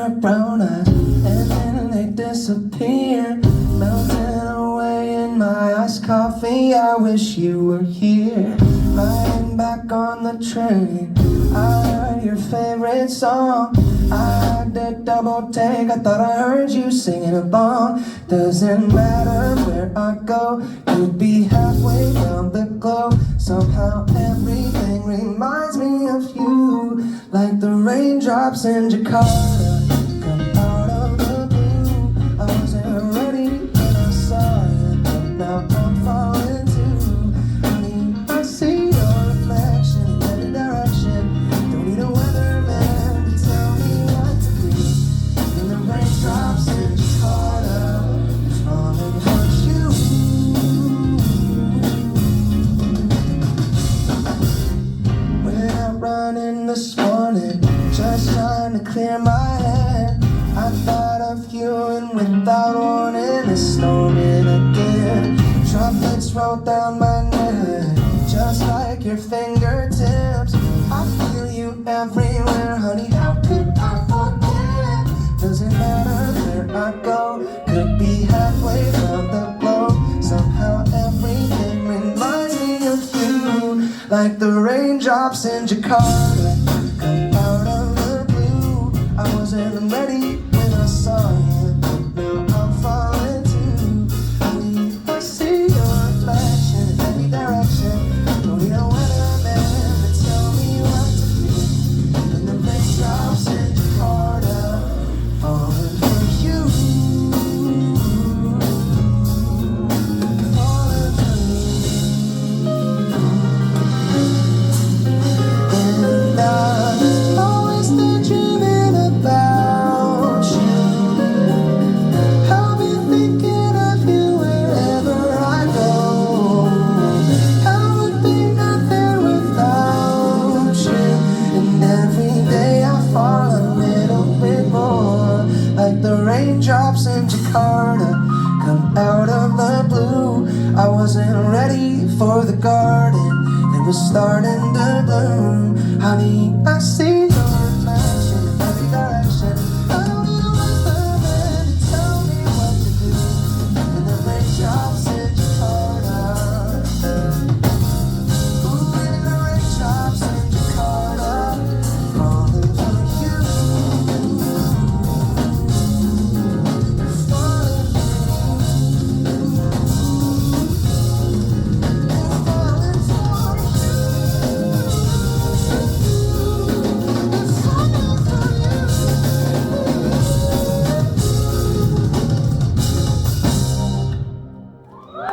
your brown eyes, and then they disappear, melting away in my iced coffee. I wish you were here, riding back on the train. I heard your favorite song. I did double take, I thought I heard you singing along. Doesn't matter where I go, you'd be halfway down the globe. Somehow everything reminds me of you, like the raindrops in Jakarta come out of the blue. I wasn't ready when I saw you, but now I'm falling too. Honey, I see your reflection in every direction. Don't need a weatherman to tell me what to do. And the raindrops in Jakarta falling for you. Went out running this morning, just trying to clear my head. I thought of you, and without warning it's storming again. Droplets roll down my neck, just like your fingertips. I feel you everywhere, honey, how could I forget? Doesn't matter where I go, could be halfway around the globe. Somehow everything reminds me of you, like the raindrops in Jakarta come out of the blue. I wasn't ready when I saw you, but now I'm falling too. Honey, I see your reflection in every direction. Don't need a weatherman to tell me what to do. And the raindrops in Jakarta falling for you, falling for you. And I'm always there dreaming about you. I'll be thinking of you wherever I go. I would be nothing without you. And every day I fall a little bit more, like the raindrops in Jakarta come out of the blue. I wasn't ready for the garden, it was starting to bloom. Honey, I see